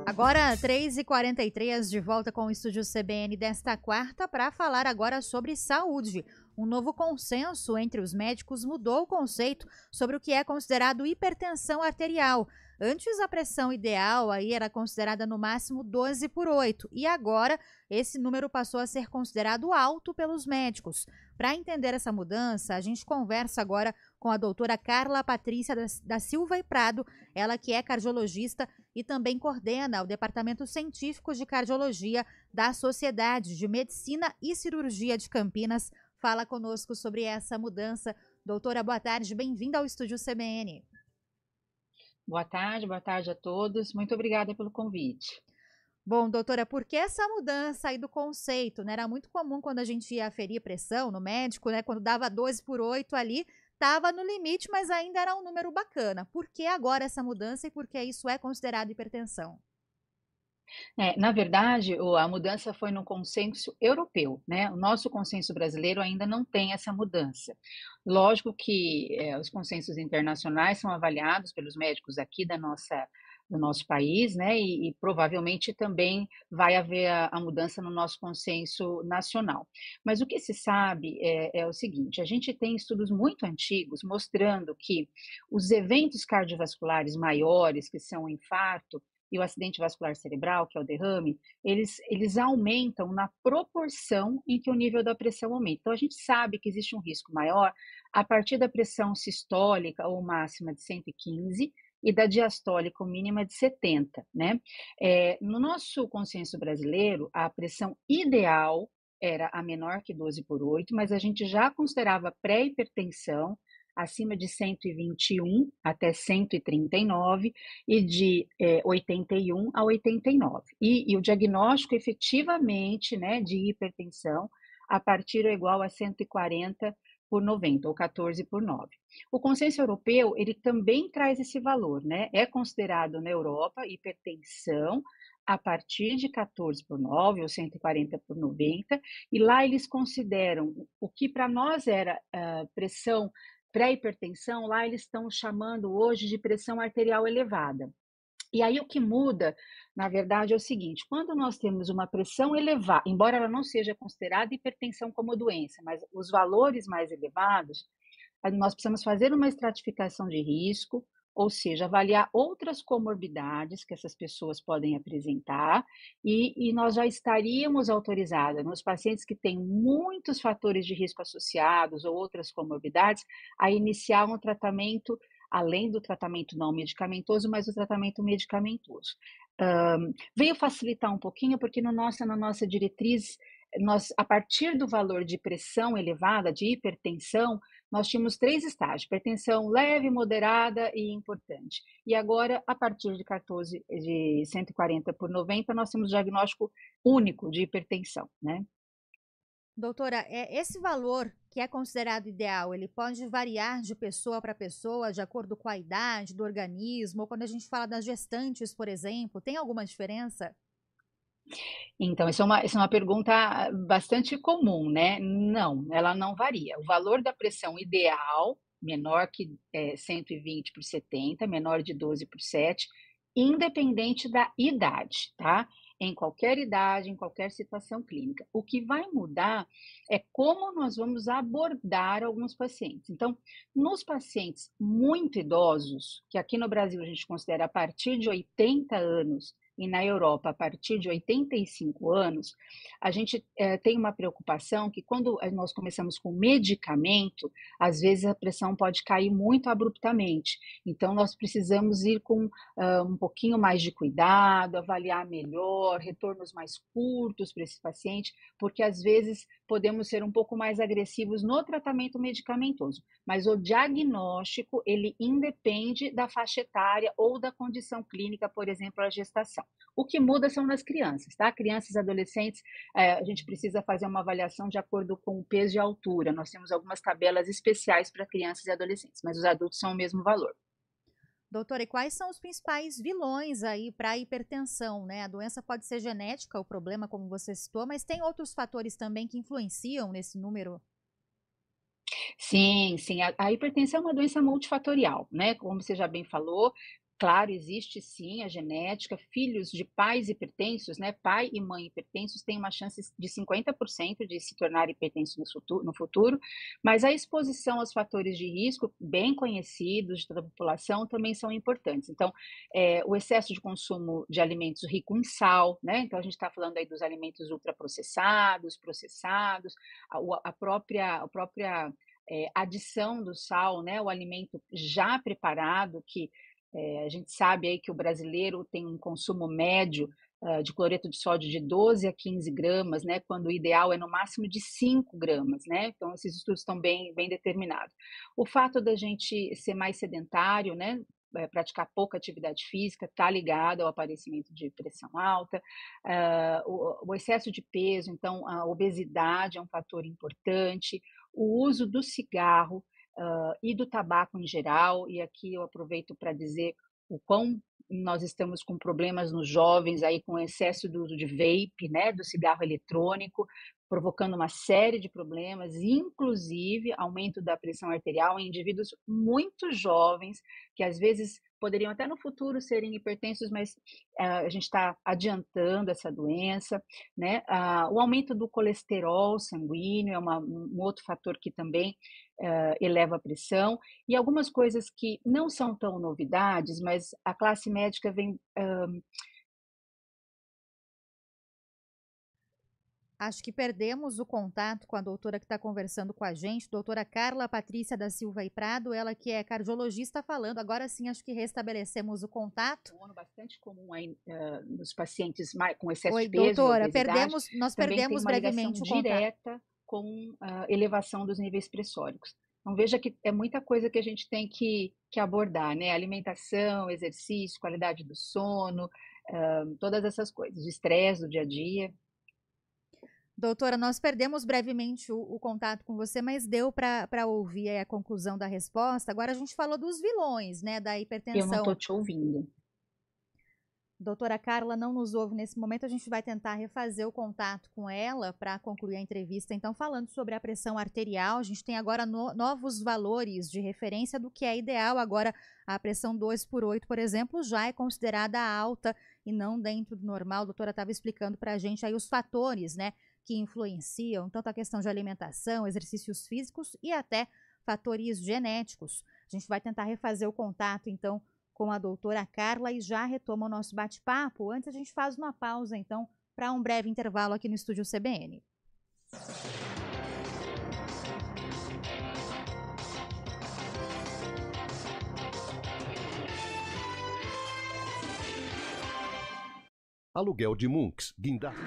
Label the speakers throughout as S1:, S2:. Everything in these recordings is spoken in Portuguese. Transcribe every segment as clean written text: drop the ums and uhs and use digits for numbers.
S1: Agora, 3h43, de volta com o Estúdio CBN desta quarta para falar agora sobre saúde. Um novo consenso entre os médicos mudou o conceito sobre o que é considerado hipertensão arterial. Antes, a pressão ideal aí era considerada no máximo 12/8 e agora esse número passou a ser considerado alto pelos médicos. Para entender essa mudança, a gente conversa agora com a doutora Carla Patrícia da Silva e Prado, ela que é cardiologista e também coordena o Departamento Científico de Cardiologia da Sociedade de Medicina e Cirurgia de Campinas. Fala conosco sobre essa mudança. Doutora, boa tarde, bem-vinda ao Estúdio CBN.
S2: Boa tarde a todos. Muito obrigada pelo convite.
S1: Bom, doutora, por que essa mudança aí do conceito, né? Era muito comum quando a gente ia aferir pressão no médico, né? Quando dava 12/8 ali, estava no limite, mas ainda era um número bacana. Por que agora essa mudança e por que isso é considerado hipertensão?
S2: Na verdade, a mudança foi no consenso europeu, né? O nosso consenso brasileiro ainda não tem essa mudança. Lógico que os consensos internacionais são avaliados pelos médicos aqui do nosso país, né? E provavelmente também vai haver a mudança no nosso consenso nacional. Mas o que se sabe é o seguinte: a gente tem estudos muito antigos mostrando que os eventos cardiovasculares maiores, que são o infarto, e o acidente vascular cerebral, que é o derrame, eles aumentam na proporção em que o nível da pressão aumenta. Então, a gente sabe que existe um risco maior a partir da pressão sistólica ou máxima de 115 e da diastólica ou mínima de 70, né? No nosso consenso brasileiro, a pressão ideal era a menor que 12/8, mas a gente já considerava pré-hipertensão acima de 121 até 139 e de 81 a 89. E o diagnóstico efetivamente, né, de hipertensão a partir ou igual a 140/90 ou 14/9. O consenso europeu, ele também traz esse valor, né? É considerado na Europa hipertensão a partir de 14/9 ou 140/90, e lá eles consideram o que para nós era pressão pré-hipertensão, lá eles estão chamando hoje de pressão arterial elevada. E aí o que muda, na verdade, é o seguinte: quando nós temos uma pressão elevada, embora ela não seja considerada hipertensão como doença, mas os valores mais elevados, nós precisamos fazer uma estratificação de risco, ou seja, avaliar outras comorbidades que essas pessoas podem apresentar, e nós já estaríamos autorizadas, nos pacientes que têm muitos fatores de risco associados ou outras comorbidades, a iniciar um tratamento, além do tratamento não medicamentoso, mas o tratamento medicamentoso. Veio facilitar um pouquinho, porque na nossa diretriz, nós, a partir do valor de pressão elevada, de hipertensão, nós tínhamos 3 estágios: hipertensão leve, moderada e importante. E agora, a partir de 14, de 140/90, nós temos diagnóstico único de hipertensão, né?
S1: Doutora, esse valor que é considerado ideal, ele pode variar de pessoa para pessoa, de acordo com a idade do organismo, ou quando a gente fala das gestantes, por exemplo, tem alguma diferença?
S2: Então, essa é uma pergunta bastante comum, né? Não, ela não varia. O valor da pressão ideal, menor que 120/70, menor de 12/7, independente da idade, tá? Em qualquer idade, em qualquer situação clínica. O que vai mudar é como nós vamos abordar alguns pacientes. Então, nos pacientes muito idosos, que aqui no Brasil a gente considera a partir de 80 anos, e na Europa, a partir de 85 anos, a gente tem uma preocupação que quando nós começamos com medicamento, às vezes a pressão pode cair muito abruptamente. Então, nós precisamos ir com um pouquinho mais de cuidado, avaliar melhor, retornos mais curtos para esse paciente, porque às vezes podemos ser um pouco mais agressivos no tratamento medicamentoso. Mas o diagnóstico, ele independe da faixa etária ou da condição clínica, por exemplo, a gestação. O que muda são nas crianças, tá? Crianças e adolescentes, a gente precisa fazer uma avaliação de acordo com o peso e a altura. Nós temos algumas tabelas especiais para crianças e adolescentes, mas os adultos são o mesmo valor.
S1: Doutora, e quais são os principais vilões aí para a hipertensão, né? A doença pode ser genética, o problema, como você citou, mas tem outros fatores também que influenciam nesse número?
S2: Sim, sim, a hipertensão é uma doença multifatorial, né? Como você já bem falou, Claro, existe sim a genética. Filhos de pais hipertensos, né, pai e mãe hipertensos têm uma chance de 50% de se tornar hipertenso no futuro, mas a exposição aos fatores de risco, bem conhecidos de toda a população, também são importantes. Então, o excesso de consumo de alimentos ricos em sal, né, então a gente está falando aí dos alimentos ultraprocessados, processados, a própria adição do sal, né, o alimento já preparado, que a gente sabe aí que o brasileiro tem um consumo médio de cloreto de sódio de 12 a 15 gramas, né, quando o ideal é no máximo de 5 gramas, né? Então, esses estudos estão bem determinados. O fato da gente ser mais sedentário, né, praticar pouca atividade física, está ligado ao aparecimento de pressão alta, o excesso de peso, então a obesidade é um fator importante, o uso do cigarro, e do tabaco em geral, e aqui eu aproveito para dizer o quão nós estamos com problemas nos jovens aí com excesso do uso de vape, né, do cigarro eletrônico, provocando uma série de problemas, inclusive aumento da pressão arterial em indivíduos muito jovens, que às vezes poderiam até no futuro serem hipertensos, mas a gente está adiantando essa doença, né? O aumento do colesterol sanguíneo é um outro fator que também eleva a pressão, e algumas coisas que não são tão novidades, mas a classe médica vem...
S1: Acho que perdemos o contato com a doutora que está conversando com a gente, doutora Carla Patrícia da Silva e Prado, ela que é cardiologista falando. Agora sim, acho que restabelecemos o contato.
S2: Um ano bastante comum aí nos pacientes com excesso
S1: Oi,
S2: de peso,
S1: doutora,
S2: obesidade,
S1: nós
S2: também
S1: perdemos
S2: tem uma
S1: brevemente o
S2: ligação
S1: contato.
S2: direta com a elevação dos níveis pressóricos. Então veja que é muita coisa que a gente tem que abordar, né? Alimentação, exercício, qualidade do sono, todas essas coisas, o estresse do dia a dia.
S1: Doutora, nós perdemos brevemente o contato com você, mas deu para ouvir aí a conclusão da resposta. Agora a gente falou dos vilões, né, da hipertensão.
S2: Eu não estou te ouvindo.
S1: Doutora Carla não nos ouve nesse momento, a gente vai tentar refazer o contato com ela para concluir a entrevista. Então, falando sobre a pressão arterial, a gente tem agora novos valores de referência do que é ideal. Agora, a pressão 2/8, por exemplo, já é considerada alta e não dentro do normal. A doutora estava explicando para a gente aí os fatores, né, que influenciam tanto a questão de alimentação, exercícios físicos e até fatores genéticos. A gente vai tentar refazer o contato, então, com a doutora Carla e já retoma o nosso bate-papo. Antes a gente faz uma pausa, então, para um breve intervalo aqui no Estúdio CBN.
S3: Aluguel de Munks, guindaste.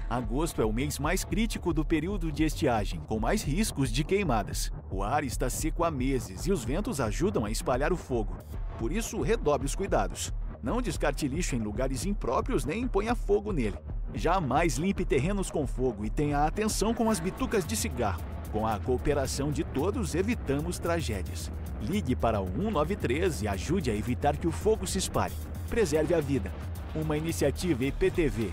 S4: Agosto é o mês mais crítico do período de estiagem, com mais riscos de queimadas. O ar está seco há meses e os ventos ajudam a espalhar o fogo. Por isso, redobre os cuidados. Não descarte lixo em lugares impróprios nem ponha fogo nele. Jamais limpe terrenos com fogo e tenha atenção com as bitucas de cigarro. Com a cooperação de todos, evitamos tragédias. Ligue para o 193 e ajude a evitar que o fogo se espalhe. Preserve a vida. Uma iniciativa IPTV.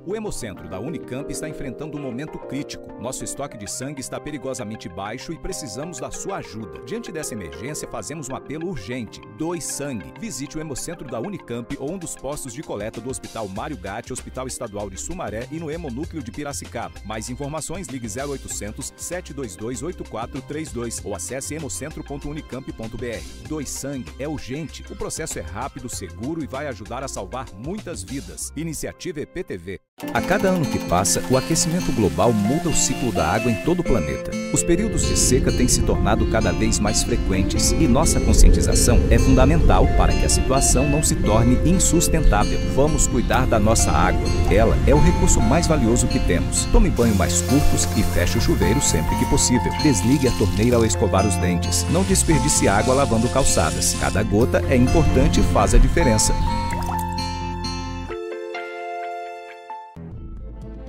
S5: O Hemocentro da Unicamp está enfrentando um momento crítico. Nosso estoque de sangue está perigosamente baixo e precisamos da sua ajuda. Diante dessa emergência, fazemos um apelo urgente. Doe sangue. Visite o Hemocentro da Unicamp ou um dos postos de coleta do Hospital Mário Gatti, Hospital Estadual de Sumaré e no Hemonúcleo de Piracicaba. Mais informações, ligue 0800 722 8432 ou acesse hemocentro.unicamp.br. Doe sangue é urgente. O processo é rápido, seguro e vai ajudar a salvar muitas vidas. Iniciativa EPTV. A cada ano que passa, o aquecimento global muda o ciclo da água em todo o planeta. Os períodos de seca têm se tornado cada vez mais frequentes e nossa conscientização é fundamental para que a situação não se torne insustentável. Vamos cuidar da nossa água. Ela é o recurso mais valioso que temos. Tome banho mais curtos e feche o chuveiro sempre que possível. Desligue a torneira ao escovar os dentes. Não desperdice água lavando calçadas. Cada gota é importante e faz a diferença.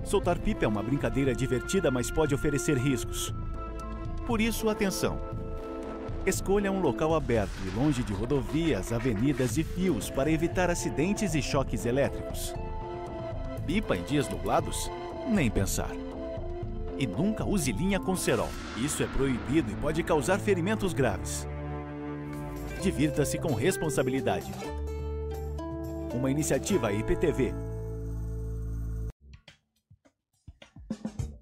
S4: Soltar pipa é uma brincadeira divertida, mas pode oferecer riscos. Por isso, atenção! Escolha um local aberto e longe de rodovias, avenidas e fios para evitar acidentes e choques elétricos. Pipa em dias nublados? Nem pensar. E nunca use linha com cerol. Isso é proibido e pode causar ferimentos graves. Divirta-se com responsabilidade. Uma iniciativa IPTV.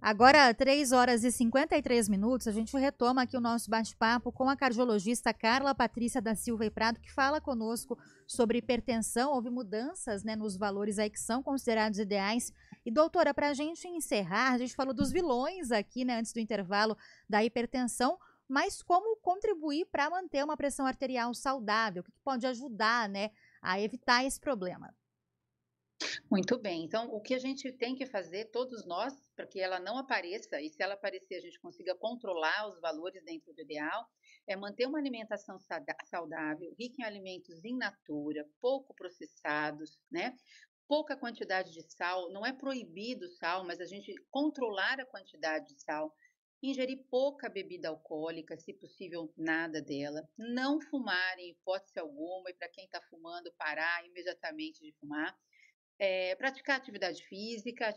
S1: Agora, 3 horas e 53 minutos, a gente retoma aqui o nosso bate-papo com a cardiologista Carla Patrícia da Silva e Prado, que fala conosco sobre hipertensão. Houve mudanças, né, nos valores aí que são considerados ideais. E, doutora, para a gente encerrar, a gente falou dos vilões aqui, né, antes do intervalo da hipertensão, mas como contribuir para manter uma pressão arterial saudável? O que pode ajudar, né, a evitar esse problema?
S2: Muito bem. Então, o que a gente tem que fazer, todos nós, para que ela não apareça, e se ela aparecer, a gente consiga controlar os valores dentro do ideal, é manter uma alimentação saudável, rica em alimentos in natura, pouco processados, né? Pouca quantidade de sal, não é proibido sal, mas a gente controlar a quantidade de sal, ingerir pouca bebida alcoólica, se possível, nada dela, não fumar em hipótese alguma, e para quem está fumando, parar imediatamente de fumar. Praticar atividade física,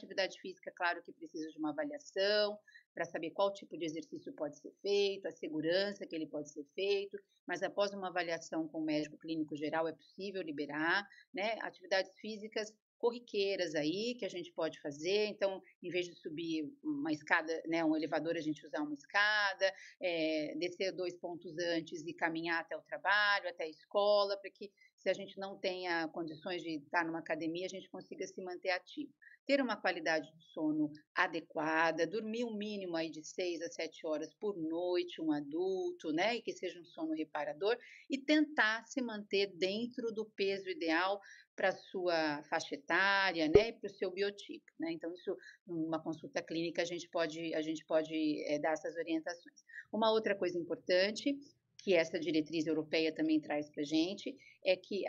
S2: claro que precisa de uma avaliação para saber qual tipo de exercício pode ser feito, a segurança que ele pode ser feito, mas após uma avaliação com o médico clínico geral é possível liberar, né? Atividades físicas corriqueiras aí que a gente pode fazer, então, em vez de subir uma escada, né, um elevador, a gente usar uma escada, descer 2 pontos antes e caminhar até o trabalho, até a escola, para que se a gente não tenha condições de estar numa academia, a gente consiga se manter ativo. Ter uma qualidade de sono adequada, dormir um mínimo aí de 6 a 7 horas por noite, um adulto, né, e que seja um sono reparador, e tentar se manter dentro do peso ideal para a sua faixa etária, né, e para o seu biotipo, né? Então, isso, numa consulta clínica, a gente pode dar essas orientações. Uma outra coisa importante, que essa diretriz europeia também traz para a gente, é que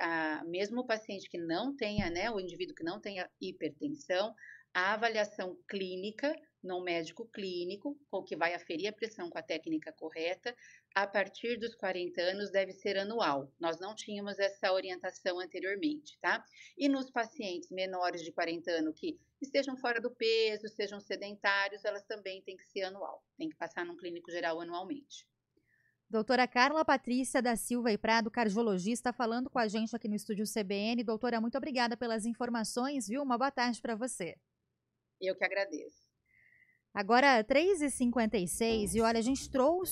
S2: mesmo o paciente que não tenha, né, o indivíduo que não tenha hipertensão, a avaliação clínica, no médico clínico, que vai aferir a pressão com a técnica correta, a partir dos 40 anos deve ser anual. Nós não tínhamos essa orientação anteriormente, tá? E nos pacientes menores de 40 anos que estejam fora do peso, sejam sedentários, elas também têm que ser anual, tem que passar num clínico geral anualmente.
S1: Doutora Carla Patrícia da Silva e Prado, cardiologista, falando com a gente aqui no estúdio CBN. Doutora, muito obrigada pelas informações, viu? Uma boa tarde para você.
S2: Eu que agradeço.
S1: Agora, 3h56, e olha, a gente trouxe